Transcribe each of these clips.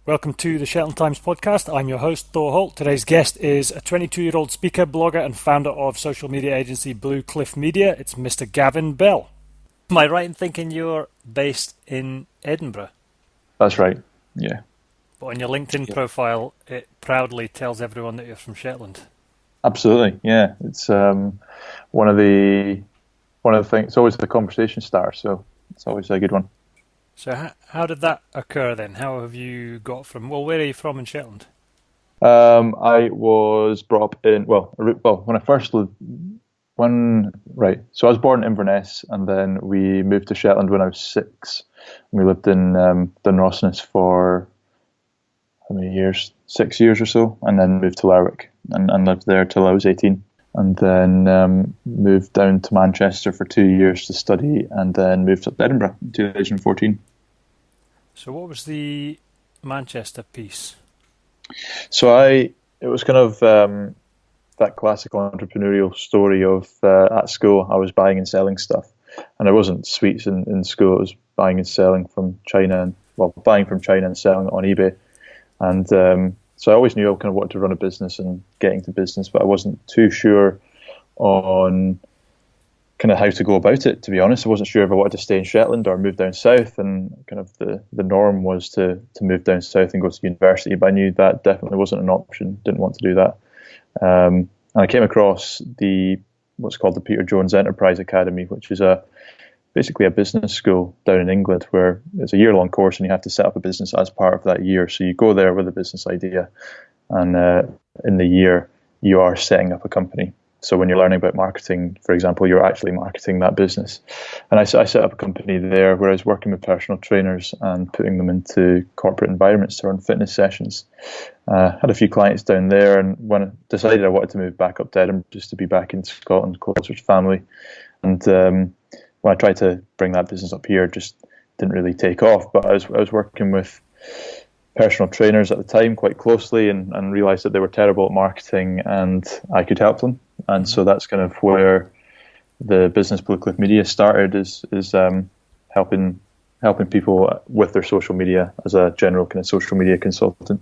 Welcome to the Shetland Times podcast. I'm your host, Thor Holt. Today's guest is a 22-year-old speaker, blogger and founder of social media agency Blue Cliff Media. It's Mr. Gavin Bell. Am I right in thinking you're based in Edinburgh? That's right, yeah. But on your LinkedIn profile, it proudly tells everyone that you're from Shetland. Absolutely, yeah. It's one of the things. It's always the conversation starter, so it's always a good one. So how did that occur then? How have you got from, where are you from in Shetland? I was brought up in, when I first lived, so I was born in Inverness and then we moved to Shetland when I was 6. We lived in Dunrossness for, how many years? 6 years or so, and then moved to Lerwick and lived there till I was 18. And then moved down to Manchester for 2 years to study, and then moved up to Edinburgh in 2014. So what was the Manchester piece? So it was kind of that classic entrepreneurial story of at school I was buying and selling stuff, and it wasn't sweets in school. It was buying and selling from China, buying from China and selling it on eBay, and so I always knew I kind of wanted to run a business and get into business, but I wasn't too sure on kind of how to go about it, to be honest. I wasn't sure if I wanted to stay in Shetland or move down south, and kind of the norm was to move down south and go to university, but I knew that definitely wasn't an option, didn't want to do that. And I came across what's called the Peter Jones Enterprise Academy, which is basically a business school down in England where it's a year-long course and you have to set up a business as part of that year. So you go there with a business idea, and in the year you are setting up a company. So when you're learning about marketing, for example, you're actually marketing that business. And I set up a company there where I was working with personal trainers and putting them into corporate environments to run fitness sessions. Had a few clients down there, and when I decided I wanted to move back up to Edinburgh just to be back in Scotland, closer to family. And when I tried to bring that business up here, it just didn't really take off. But I was working with personal trainers at the time quite closely, and realized that they were terrible at marketing and I could help them. And so that's kind of where the business Blue Cliff Media started, is helping people with their social media as a general kind of social media consultant.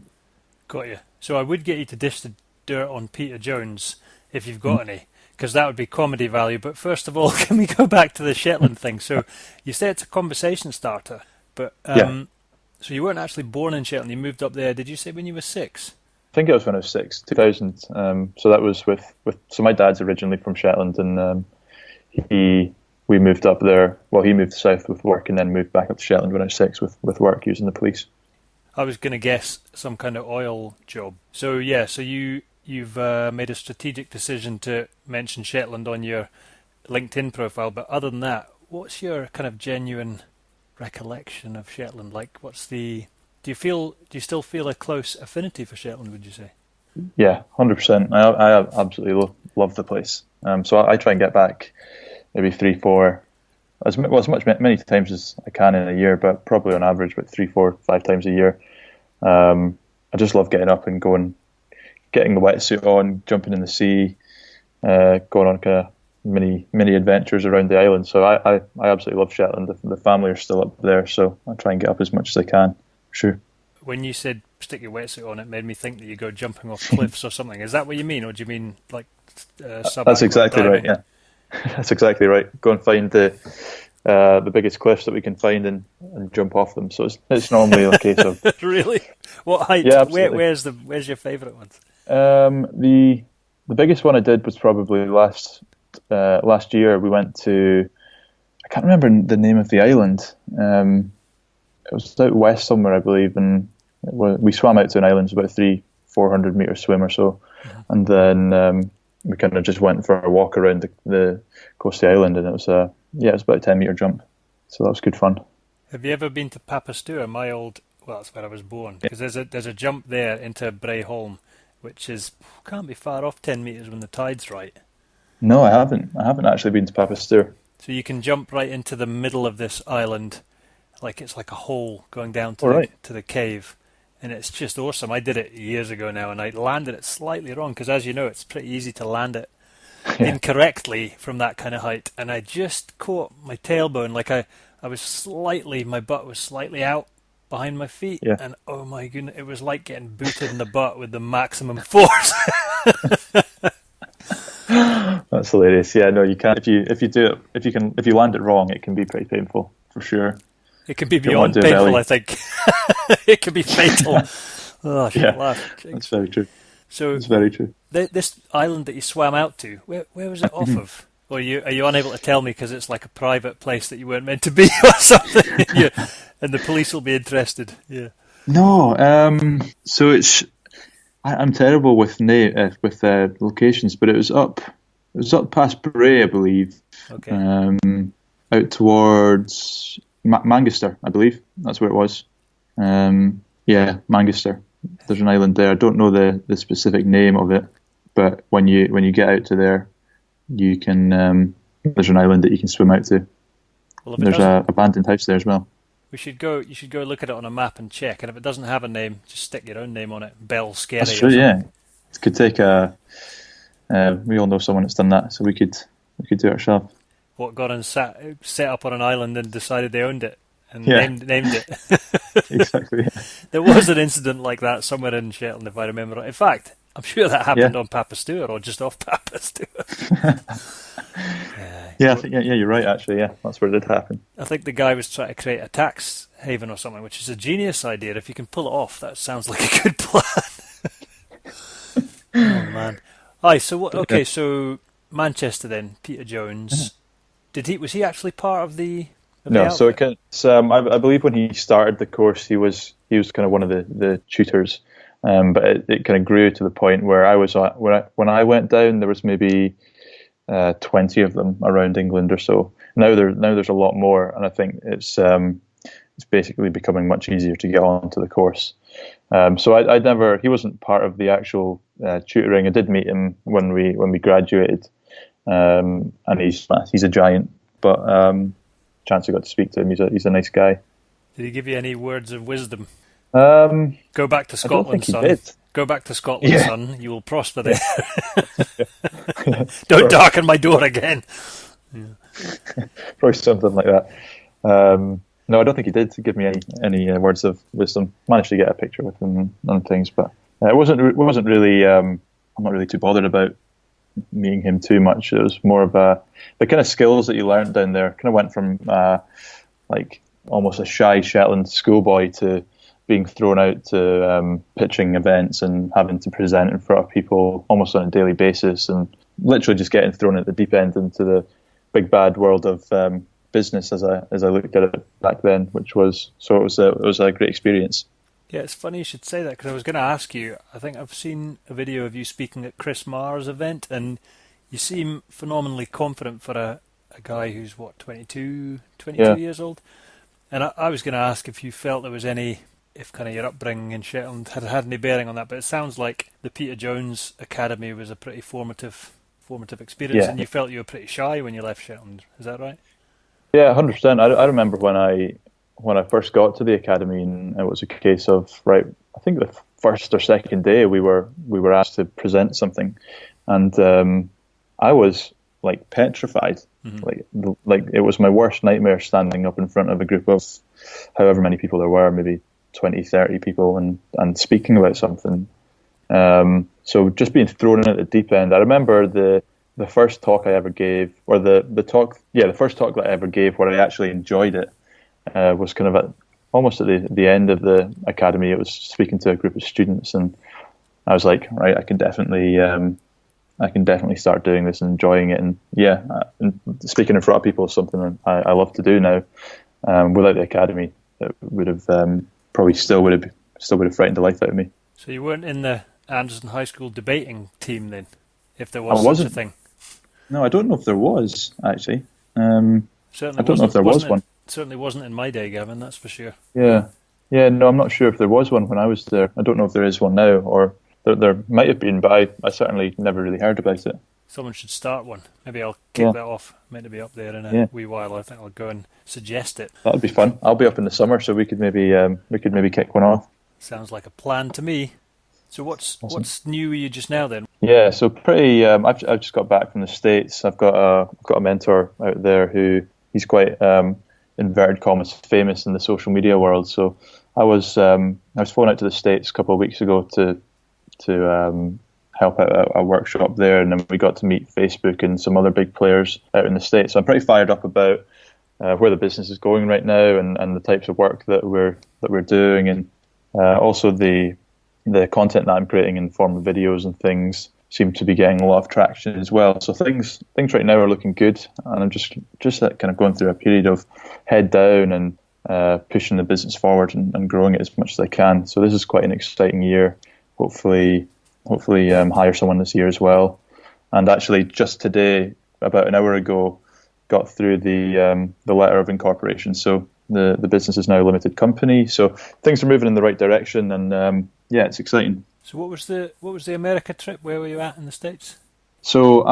Got you. So I would get you to dish the dirt on Peter Jones if you've got any, because that would be comedy value. But first of all, can we go back to the Shetland thing? So you say it's a conversation starter, but so you weren't actually born in Shetland. You moved up there, did you say, when you were 6? I think it was when I was 6, 2000. So that was so my dad's originally from Shetland, and we moved up there. Well, he moved south with work and then moved back up to Shetland when I was 6 with work using the police. I was going to guess some kind of oil job. So yeah, so you've made a strategic decision to mention Shetland on your LinkedIn profile, but other than that, what's your kind of genuine recollection of Shetland? Like, do you still feel a close affinity for Shetland, would you say? Yeah, 100%. I absolutely love the place. So I try and get back maybe 3-4, many times as I can in a year, but probably on average about 3-4-5 times a year. I just love getting up and going, getting the wetsuit on, jumping in the sea, going on kind of mini adventures around the island. So I absolutely love Shetland. The family are still up there, so I try and get up as much as I can. Sure. When you said stick your wetsuit on, it made me think that you go jumping off cliffs or something. Is that what you mean, or do you mean like That's exactly right. Yeah, that's exactly right. Go and find the biggest cliffs that we can find and jump off them. So it's normally a case of really. What height? Yeah, where's your favourite ones? The biggest one I did was probably last year. We went to, I can't remember the name of the island. It was out west somewhere, I believe, and we swam out to an island. It was about a 300-400 meter swim or so, and then we kind of just went for a walk around the coast of the island, and it was about a 10-meter jump, so that was good fun. Have you ever been to Papastua, that's where I was born, because there's a jump there into Brayholm, which can't be far off 10 meters when the tide's right. No, I haven't actually been to Papastua. So you can jump right into the middle of this island, like it's like a hole going down to the cave, and it's just awesome. I did it years ago now, and I landed it slightly wrong, because as you know, it's pretty easy to land it incorrectly from that kind of height, and I just caught my tailbone, like my butt was slightly out behind my feet, Yeah. and oh my goodness, it was like getting booted in the butt with the maximum force. That's hilarious. Yeah, no, you can't. If you do it, if you land it wrong, it can be pretty painful for sure. It can be Don't want beyond to do a painful, belly. I think. It can be fatal. Oh, I shouldn't Yeah, laugh. that's very true. So That's very true. this island that you swam out to, where was it off of? Or are you unable to tell me because it's like a private place that you weren't meant to be or something? And the police will be interested. Yeah. No, so I'm terrible with locations, but it was up past Bray, I believe. Okay. Out towards Manchester, I believe that's where it was. Yeah, Manchester. There's an island there. I don't know the specific name of it, but when you get out to there, you can. There's an island that you can swim out to. Well, if it There's doesn't, a abandoned house there as well. you should go look at it on a map and check. And if it doesn't have a name, just stick your own name on it. Bell Scary. That's or true. something. Yeah, it could take a. We all know someone that's done that, so we could do it ourselves. What got and set up on an island and decided they owned it and Yeah. named it. Exactly. Yeah. There was an incident like that somewhere in Shetland, if I remember right. In fact, I'm sure that happened Yeah. on Papa Stewart or just off Papa Stewart. Yeah, I think, yeah, you're right. Actually, yeah, that's where it did happen. I think the guy was trying to create a tax haven or something, which is a genius idea. If you can pull it off, that sounds like a good plan. Oh man! Aye, so what? Okay, so Manchester then. Peter Jones. Was he actually part of the? No, so I believe when he started the course, he was kind of one of the tutors, but it kind of grew to the point where when I went down, there was maybe 20 of them around England or so. Now there's a lot more, and I think it's basically becoming much easier to get onto the course. So he wasn't part of the actual tutoring. I did meet him when we graduated, and he's a giant, but chance I got to speak to him. He's a nice guy. Did he give you any words of wisdom? Go back to Scotland, son. Did. Go back to Scotland, Yeah. son. You will prosper there. Don't darken my door again. Probably something like that. No, I don't think he did give me any words of wisdom. Managed to get a picture with him and things, but it wasn't really. I'm not really too bothered about meeting him too much. It was more of the kind of skills that you learned down there. Kind of went from like almost a shy Shetland schoolboy to being thrown out to pitching events and having to present in front of people almost on a daily basis, and literally just getting thrown at the deep end into the big bad world of business as I looked at it back then, it was a great experience. Yeah, it's funny you should say that because I was going to ask you. I think I've seen a video of you speaking at Chris Marr's event, and you seem phenomenally confident for a guy who's 22 Yeah. years old. And I was going to ask if you felt there was if kind of your upbringing in Shetland had any bearing on that. But it sounds like the Peter Jones Academy was a pretty formative experience, Yeah. and you felt you were pretty shy when you left Shetland. Is that right? Yeah, 100%. I remember when I first got to the academy, and it was a case of, right, I think the first or second day we were asked to present something, and I was like petrified. Mm-hmm. Like it was my worst nightmare standing up in front of a group of however many people there were, maybe 20, 30 people, and speaking about something. So just being thrown in at the deep end. I remember the first talk I ever gave, or the first talk that I ever gave where I actually enjoyed it, was kind of almost at the end of the academy. It was speaking to a group of students, and I was like, right, I can definitely start doing this and enjoying it. And and speaking in front of people is something I love to do now. Without the academy, it would have probably still would have frightened the life out of me. So you weren't in the Anderson High School debating team then, if there I was wasn't. such a thing? No, I don't know if there was actually. Certainly I don't know if there was one. It certainly wasn't in my day, Gavin. That's for sure. Yeah. No, I'm not sure if there was one when I was there. I don't know if there is one now, or there might have been, but I certainly never really heard about it. Someone should start one. Maybe I'll kick that off. Meant to be up there in a wee while. I think I'll go and suggest it. That'd be fun. I'll be up in the summer, so we could maybe kick one off. Sounds like a plan to me. So what's new with you just now then? Yeah, so pretty. I've just got back from the States. I've got a mentor out there who he's quite inverted commas famous in the social media world. So I was flown out to the States a couple of weeks ago to help out at a workshop there, and then we got to meet Facebook and some other big players out in the States. So I'm pretty fired up about where the business is going right now, and the types of work that we're doing, and also the content that I'm creating in the form of videos and things seem to be getting a lot of traction as well. So things right now are looking good, and I'm just kind of going through a period of head down and pushing the business forward and growing it as much as I can. So this is quite an exciting year. Hopefully hire someone this year as well. And actually, just today, about an hour ago, got through the letter of incorporation. So the business is now a limited company. So things are moving in the right direction, and it's exciting. So what was the America trip? Where were you at in the States? So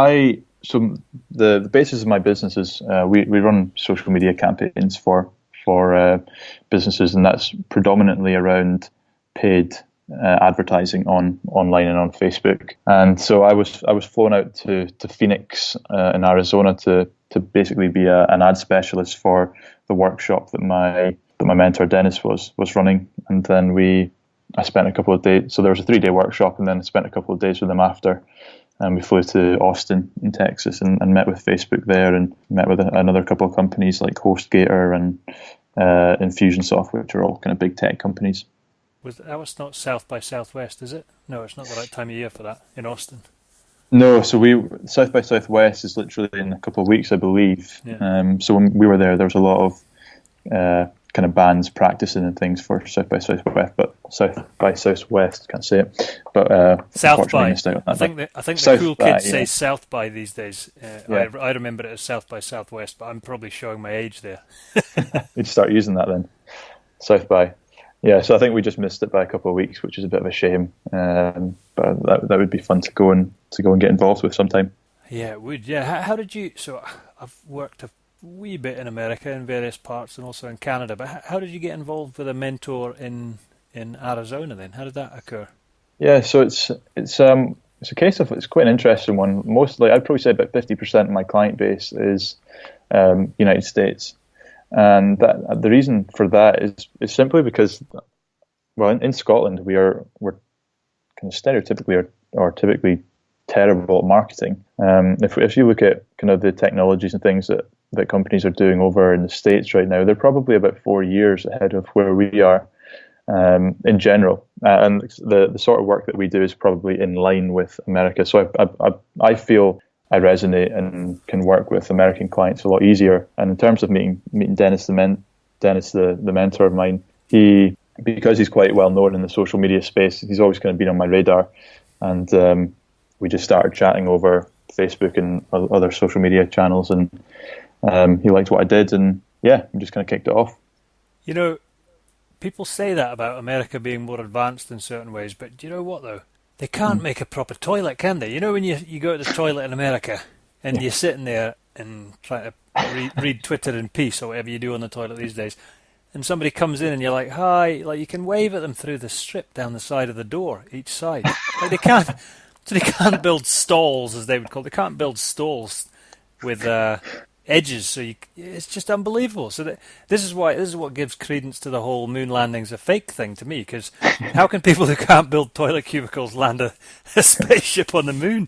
the basis of my business is we run social media campaigns for businesses, and that's predominantly around paid advertising online and on Facebook. And so I was flown out to Phoenix in Arizona to basically be an ad specialist for the workshop that my mentor Dennis was running. And then I spent a couple of days. So there was a 3-day workshop, and then I spent a couple of days with them after. And we flew to Austin in Texas and met with Facebook there, and met with another couple of companies like HostGator and Infusionsoft, which are all kind of big tech companies. That was not South by Southwest, is it? No, it's not the right time of year for that in Austin. No, so South by Southwest is literally in a couple of weeks, I believe. Yeah. So when we were there was a lot of kind of bands practicing and things for South by Southwest, but South by Southwest, can't say it. But South by. I think the cool kids say South by these days. I remember it as South by Southwest, but I'm probably showing my age there. We'd start using that then. South by. Yeah, so I think we just missed it by a couple of weeks, which is a bit of a shame. But that would be fun to go and get involved with sometime. Yeah, it would. Yeah, how did you? So I've worked a wee bit in America in various parts, and also in Canada. But how did you get involved with a mentor in Arizona then? How did that occur? Yeah, so it's a case of, it's quite an interesting one. Mostly, I'd probably say about 50% of my client base is United States. And the reason for that is simply because, well, in Scotland we're kind of stereotypically or typically terrible at marketing. If you look at kind of the technologies and things that companies are doing over in the States right now, they're probably about 4 years ahead of where we are in general. And the sort of work that we do is probably in line with America. So I feel I resonate and can work with American clients a lot easier. And in terms of meeting Dennis, the mentor of mine, because he's quite well known in the social media space, he's always kind of been on my radar. And we just started chatting over Facebook and other social media channels, and he liked what I did, and yeah, we just kind of kicked it off. You know, people say that about America being more advanced in certain ways, but do you know what though? They can't make a proper toilet, can they? You know, when you go to the toilet in America and you're sitting there and trying to read Twitter in peace or whatever you do on the toilet these days, and somebody comes in and you're like, hi, like you can wave at them through the strip down the side of the door, each side. Like they can't build stalls, as they would call it. They can't build stalls with edges, so it's just unbelievable. So this is what gives credence to the whole moon landing's a fake thing to me, because how can people who can't build toilet cubicles land a spaceship on the moon?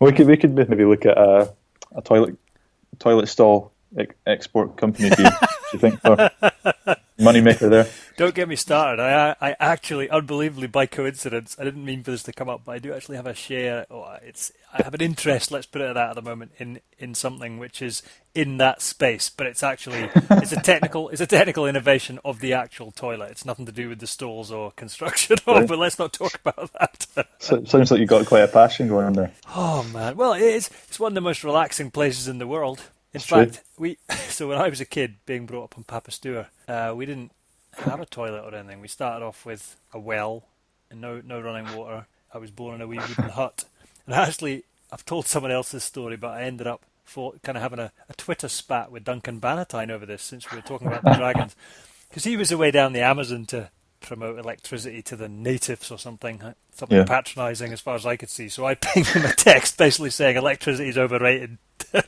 We could maybe look at a toilet stall export company. Do you think for moneymaker there? Don't get me started. I actually, unbelievably by coincidence, I didn't mean for this to come up, but I do actually have a share. I have an interest, let's put it at that at the moment, in something which is in that space, but it's a technical innovation of the actual toilet. It's nothing to do with the stalls or construction. But let's not talk about that. So it sounds like you've got quite a passion going on there. Oh man, well it's one of the most relaxing places in the world. In fact, so when I was a kid, being brought up on Papastour, we didn't have a toilet or anything. We started off with a well and no running water. I was born in a wee wooden hut. And actually, I've told someone else this story, but I ended up kind of having a Twitter spat with Duncan Bannatyne over this, since we were talking about the dragons. Because he was away down the Amazon to promote electricity to the natives or something patronising as far as I could see. So I pinged him a text basically saying electricity is overrated,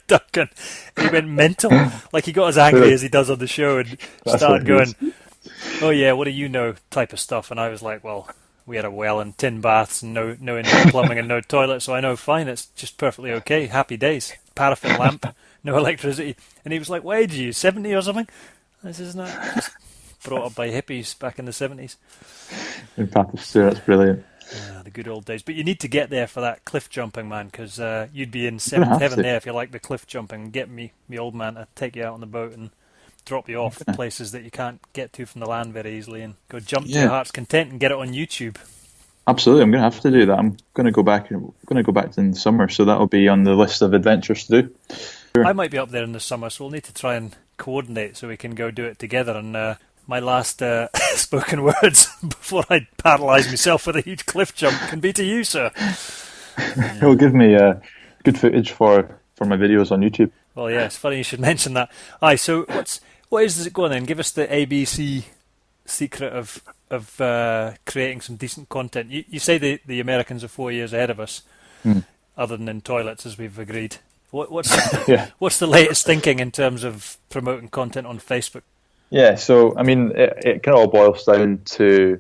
Duncan. And he went mental. Like he got as angry as he does on the show and started going, oh yeah, what do you know type of stuff. And I was like, well, we had a well and tin baths and no indoor plumbing and no toilet, so I know fine, it's just perfectly okay. Happy days. Paraffin lamp, no electricity. And he was like, why did you use 70 or something? This is not just brought up by hippies back in the 70s. In Pakistan, that's brilliant. The good old days. But you need to get there for that cliff jumping, man, because you'd be in seventh heaven there if you like the cliff jumping. Get me old man to take you out on the boat and drop you off places that you can't get to from the land very easily, and go jump to your heart's content and get it on YouTube. Absolutely, I'm going to have to do that. I'm going to go back in the summer, so that'll be on the list of adventures to do. Sure. I might be up there in the summer, so we'll need to try and coordinate so we can go do it together. And my last spoken words before I paralyse myself with a huge cliff jump can be to you, sir. It'll give me good footage for my videos on YouTube. Well, yeah, it's funny you should mention that. Aye, so what is it going then? Give us the ABC secret of creating some decent content. You say the Americans are 4 years ahead of us, other than in toilets, as we've agreed. What's the latest thinking in terms of promoting content on Facebook? Yeah, so I mean, it kind of all boils down to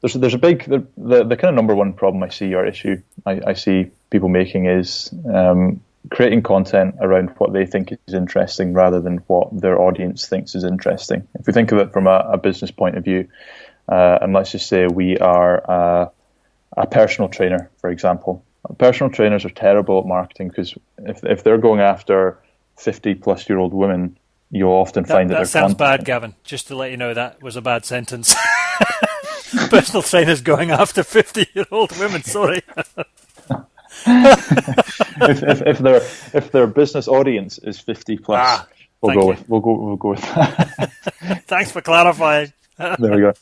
there's a big the kind of number one problem I see or issue I see people making is creating content around what they think is interesting rather than what their audience thinks is interesting. If we think of it from a business point of view, and let's just say we are a personal trainer, for example. Personal trainers are terrible at marketing because if they're going after 50-plus-year-old women, you'll often find that sounds content... bad, Gavin. Just to let you know, that was a bad sentence. Personal trainers going after 50-year-old women. Sorry. if their business audience is 50 plus, we'll go with that. Thanks for clarifying. There we go.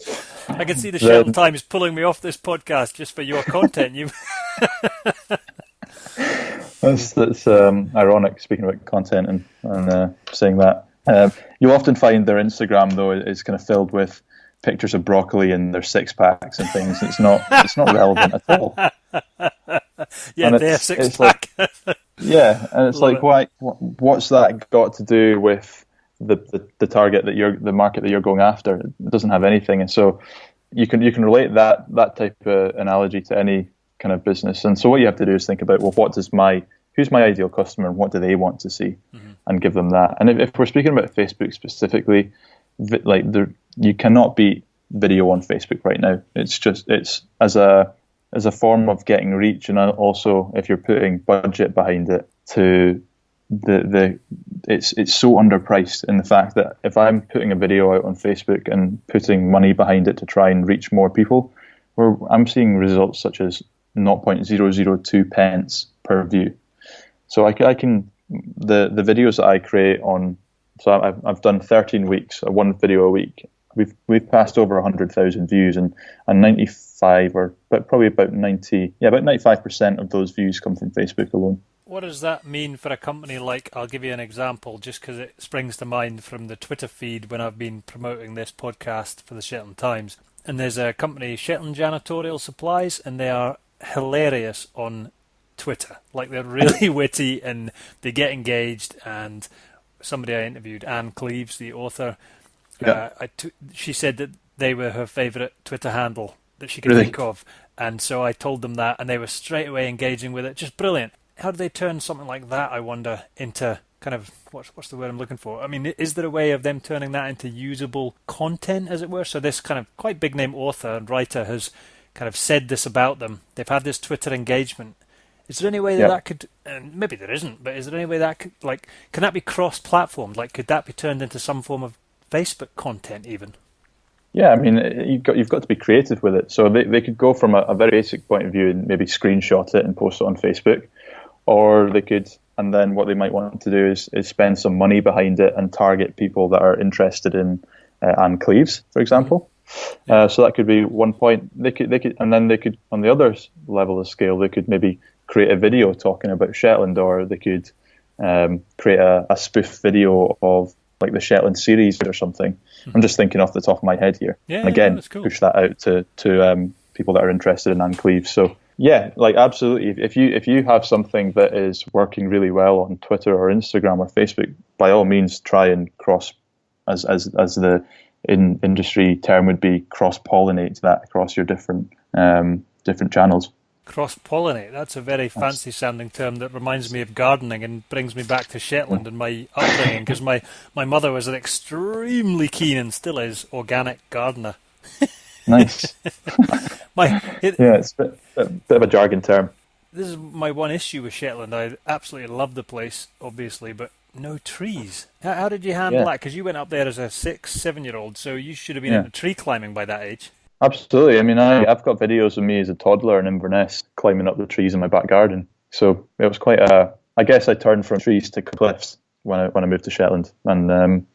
I can see the Shetland Times pulling me off this podcast just for your content. That's ironic. Speaking about content and saying that, you'll often find their Instagram though is kind of filled with pictures of broccoli and their six packs and things. It's not relevant at all. Yeah, their six pack. Like, yeah, and it's like, why? What's that got to do with the target the market that you're going after? It doesn't have anything, and so you can relate that type of analogy to any kind of business. And so what you have to do is think about, well, who's my ideal customer and what do they want to see, and give them that. And if we're speaking about Facebook specifically, you cannot beat video on Facebook right now. It's as a form of getting reach, and also if you're putting budget behind it, it's so underpriced in the fact that if I'm putting a video out on Facebook and putting money behind it to try and reach more people, I'm seeing results such as 0.002 pence per view. So I can the videos that I create on. So I've done 13 weeks, one video a week. We've passed over 100,000 views, and 95 or probably about 95% of those views come from Facebook alone. What does that mean for a company like? I'll give you an example, just because it springs to mind from the Twitter feed when I've been promoting this podcast for the Shetland Times. And there's a company, Shetland Janitorial Supplies, and they are hilarious on Twitter. Like, they're really witty and they get engaged. And somebody I interviewed, Anne Cleves, the author, she said that they were her favourite Twitter handle that she could think of. And so I told them that, and they were straight away engaging with it. Just brilliant. How do they turn something like that, I wonder, into kind of, what's the word I'm looking for? I mean, is there a way of them turning that into usable content, as it were? So this kind of quite big name author and writer has kind of said this about them. They've had this Twitter engagement. Is there any way that could, and maybe there isn't, but is there any way that could, like, can that be cross-platformed? Like, could that be turned into some form of Facebook content even? Yeah, I mean, you've got to be creative with it. So they could go from a very basic point of view and maybe screenshot it and post it on Facebook, or they could, and then what they might want to do is spend some money behind it and target people that are interested in Anne Cleves, for example. So that could be one point. They could, and then they could, on the other level of scale, they could maybe create a video talking about Shetland, or they could create a spoof video of like the Shetland series or something. I'm just thinking off the top of my head here. And again, that's cool. Push that out to people that are interested in Anne Cleves. So yeah, like absolutely. If you have something that is working really well on Twitter or Instagram or Facebook, by all means try and cross as the in industry term would be cross-pollinate that across your different channels. Cross-pollinate, that's a very fancy sounding term that reminds me of gardening and brings me back to Shetland and my upbringing, because my mother was an extremely keen, and still is, organic gardener. Nice. It's a bit of a jargon term. This is my one issue with Shetland. I absolutely love the place, obviously, but no trees. How did you handle that? Because you went up there as a 6-7-year-old, so you should have been into tree climbing by that age. Absolutely. I mean, I've got videos of me as a toddler in Inverness climbing up the trees in my back garden. So it was quite I guess I turned from trees to cliffs when I moved to Shetland. And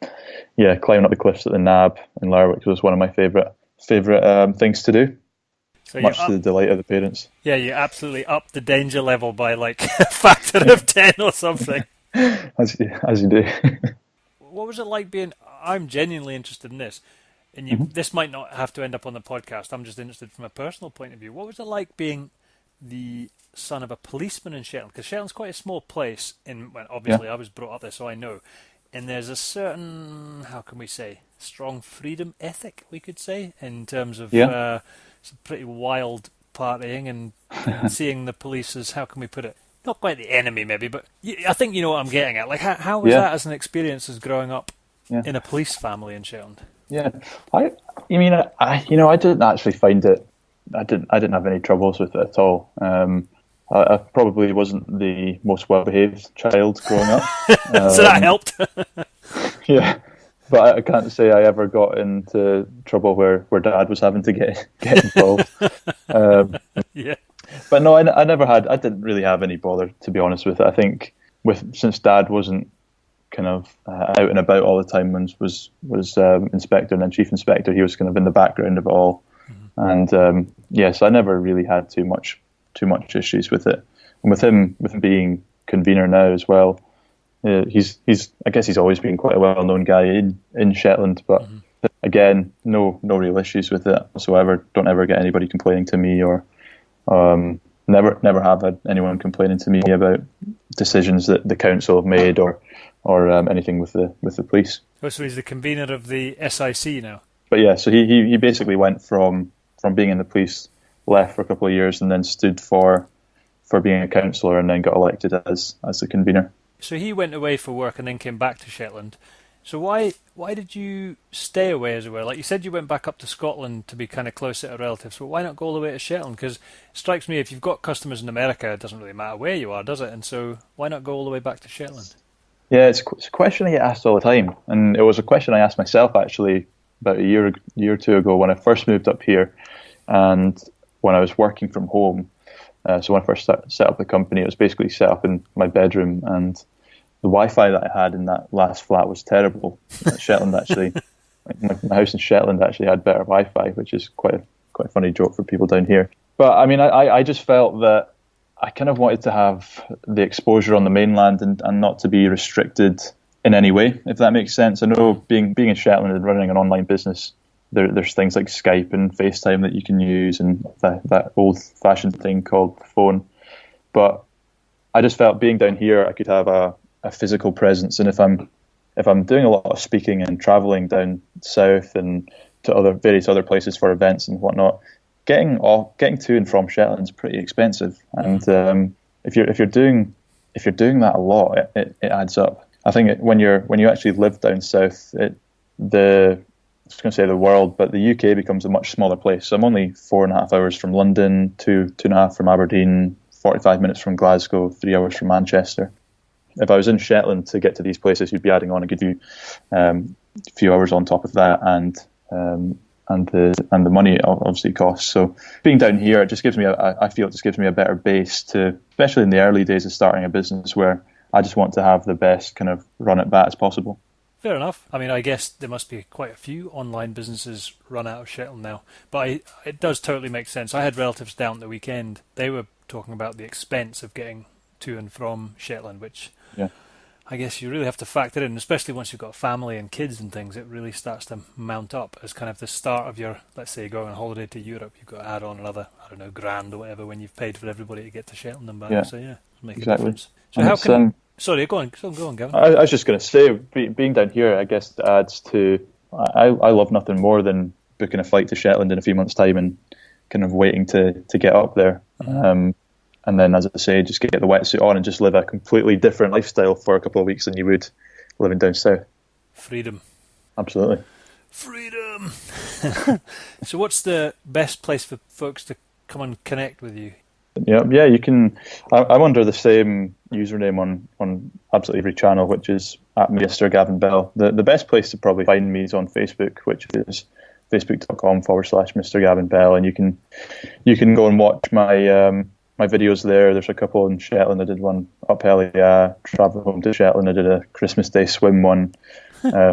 climbing up the cliffs at the Nab in Lerwick was one of my favourite things to do. So much to the delight of the parents. Yeah, you absolutely upped the danger level by like a factor of 10 or something. As you do. What was it like being... I'm genuinely interested in this. And this might not have to end up on the podcast. I'm just interested from a personal point of view. What was it like being the son of a policeman in Shetland? Because Shetland's quite a small place. Obviously, I was brought up there, so I know. And there's a certain, how can we say, strong freedom ethic, we could say, in terms of some pretty wild partying and seeing the police as, how can we put it, not quite the enemy maybe, but I think you know what I'm getting at. Like, how was that as an experience as growing up in a police family in Shetland? Yeah, I didn't actually find it. I didn't have any troubles with it at all. I probably wasn't the most well-behaved child growing up, so that helped. Yeah, but I can't say I ever got into trouble where Dad was having to get involved. But no, I never had. I didn't really have any bother, to be honest with it. I think since Dad wasn't kind of out and about all the time and was inspector and then chief inspector, he was kind of in the background of it all. And so I never really had too much issues with it. And with him being convener now as well, he's I guess he's always been quite a well-known guy in Shetland, but again, no real issues with it whatsoever. Don't ever get anybody complaining to me, or never have had anyone complaining to me about decisions that the council have made or anything with the police. Oh, so he's the convener of the SIC now. But yeah, so he basically went from being in the police, left for a couple of years, and then stood for being a councillor, and then got elected as the convener. So he went away for work and then came back to Shetland. So why did you stay away, as it were? Like you said, you went back up to Scotland to be kind of closer to relatives, but why not go all the way to Shetland? Because it strikes me, if you've got customers in America, it doesn't really matter where you are, does it? And so why not go all the way back to Shetland? Yeah, it's a question I get asked all the time, and it was a question I asked myself actually about a year or two ago when I first moved up here, and when I was working from home. So when I first set up the company, it was basically set up in my bedroom, and the Wi-Fi that I had in that last flat was terrible. Shetland actually, my house in Shetland actually had better Wi-Fi, which is quite a funny joke for people down here. But I mean, I just felt that I kind of wanted to have the exposure on the mainland and not to be restricted in any way, if that makes sense. I know being in Shetland and running an online business, there's things like Skype and FaceTime that you can use, and that old-fashioned thing called the phone. But I just felt being down here, I could have a physical presence, and if I'm doing a lot of speaking and traveling down south and to various other places for events and whatnot, getting to and from Shetland is pretty expensive, and if you're doing that a lot, it adds up. I think when you actually live down south, I was going to say the world, but the UK becomes a much smaller place. So I'm only 4.5 hours from London, 2.5 from Aberdeen, 45 minutes from Glasgow, 3 hours from Manchester. If I was in Shetland to get to these places, you'd be adding on a good few hours on top of that, and the money it obviously costs. So being down here, it just gives me I feel it just gives me a better base to, especially in the early days of starting a business, where I just want to have the best kind of run at bat as possible. Fair enough. I mean, I guess there must be quite a few online businesses run out of Shetland now, but it does totally make sense. I had relatives down the weekend. They were talking about the expense of getting to and from Shetland, which I guess you really have to factor in, especially once you've got a family and kids and things. It really starts to mount up as kind of the start of your, let's say, going on holiday to Europe. You've got to add on another, I don't know, grand or whatever when you've paid for everybody to get to Shetland and back. Yeah. So it'll make a difference. So how can... Sorry, go on, Gavin. I was just going to say, being down here, I guess, adds to I love nothing more than booking a flight to Shetland in a few months' time and kind of waiting to get up there. And then, as I say, just get the wetsuit on and just live a completely different lifestyle for a couple of weeks than you would living down south. Freedom. Absolutely. Freedom. So what's the best place for folks to come and connect with you? Yeah, you can. I'm under the same username on absolutely every channel, which is at Mr. Gavin Bell. The best place to probably find me is on Facebook, which is facebook.com/Mr. Gavin Bell, and you can go and watch my my videos there. There's a couple in Shetland. I did one up Helia, travel home to Shetland. I did a Christmas Day swim one,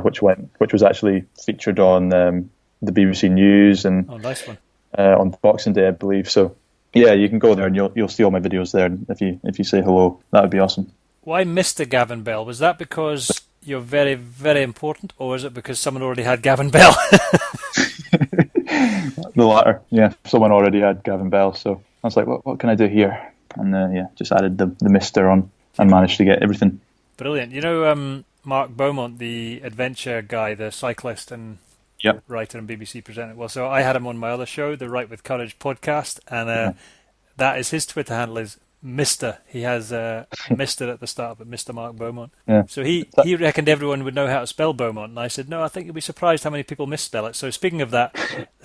which was actually featured on the BBC News and nice one. On Boxing Day, I believe. So yeah, you can go there and you'll see all my videos there. And if you say hello, that would be awesome. Why Mr. Gavin Bell? Was that because you're very, very important, or is it because someone already had Gavin Bell? The latter. Yeah, someone already had Gavin Bell, so I was like, what can I do here? And just added the Mr. on and managed to get everything. Brilliant. You know Mark Beaumont, the adventure guy, the cyclist and writer and BBC presenter? Well, so I had him on my other show, the Write with Courage podcast, and that is his Twitter handle is Mr. He has Mr. at the start, but Mr. Mark Beaumont. Yeah. So he reckoned everyone would know how to spell Beaumont, and I said, no, I think you'll be surprised how many people misspell it. So speaking of that,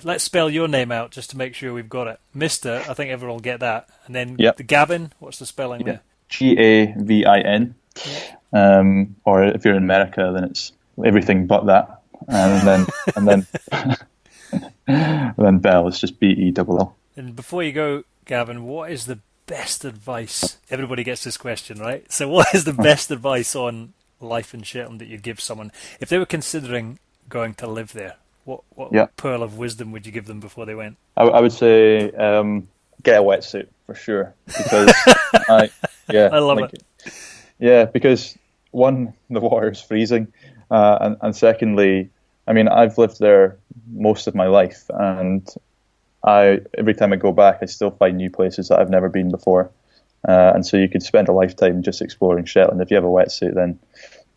let's spell your name out just to make sure we've got it. Mr. I think everyone will get that. And then the Gavin, what's the spelling there? Gavin. Or if you're in America, then it's everything but that. And then Bell is just Bell. And before you go, Gavin, what is the best advice? Everybody gets this question, right? So what is the best advice on life in Shetland that you'd give someone if they were considering going to live there? What pearl of wisdom would you give them before they went? I would say get a wetsuit for sure, because I love it. Yeah, because one, the water is freezing, and secondly, I mean, I've lived there most of my life, and every time I go back, I still find new places that I've never been before. And so you could spend a lifetime just exploring Shetland. If you have a wetsuit, then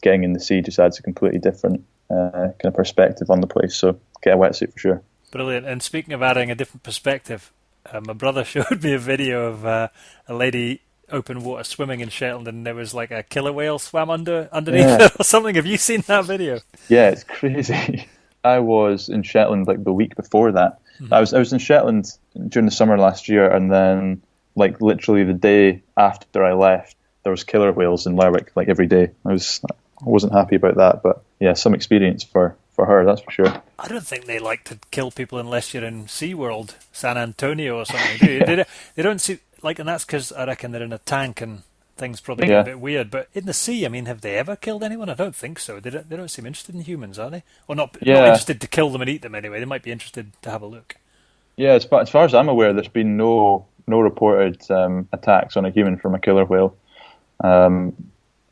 getting in the sea just adds a completely different kind of perspective on the place. So get a wetsuit for sure. Brilliant. And speaking of adding a different perspective, my brother showed me a video of a lady open water swimming in Shetland, and there was like a killer whale swam underneath her or something. Have you seen that video? Yeah, it's crazy. I was in Shetland like the week before that. Mm-hmm. I was in Shetland during the summer last year, and then like literally the day after I left, there was killer whales in Lerwick like every day. I wasn't happy about that, but yeah, some experience for her, that's for sure. I don't think they like to kill people unless you're in SeaWorld, San Antonio or something. Do you? They don't see like, and that's because I reckon they're in a tank and things probably get a bit weird. But in the sea, I mean, have they ever killed anyone? I don't think so. They don't seem interested in humans, are they? Or not interested to kill them and eat them anyway. They might be interested to have a look. Yeah, as far as I'm aware, there's been no reported attacks on a human from a killer whale. They're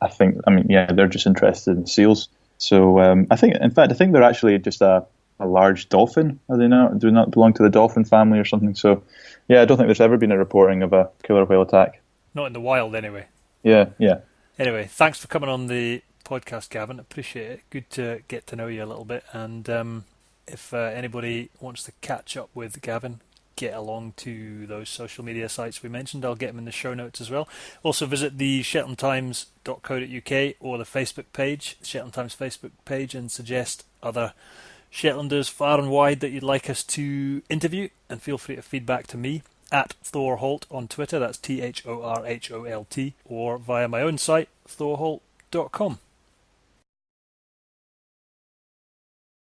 just interested in seals. So I think they're actually just a large dolphin. Are they not? Do not belong to the dolphin family or something? So yeah, I don't think there's ever been a reporting of a killer whale attack. Not in the wild, anyway. Yeah. Anyway, thanks for coming on the podcast, Gavin. Appreciate it. Good to get to know you a little bit. And if anybody wants to catch up with Gavin, get along to those social media sites we mentioned. I'll get them in the show notes as well. Also visit the shetlandtimes.co.uk or the Facebook page, Shetland Times Facebook page, and suggest other Shetlanders far and wide that you'd like us to interview, and feel free to feedback to me at Thor Holt on Twitter, that's THORHOLT, or via my own site, thorholt.com.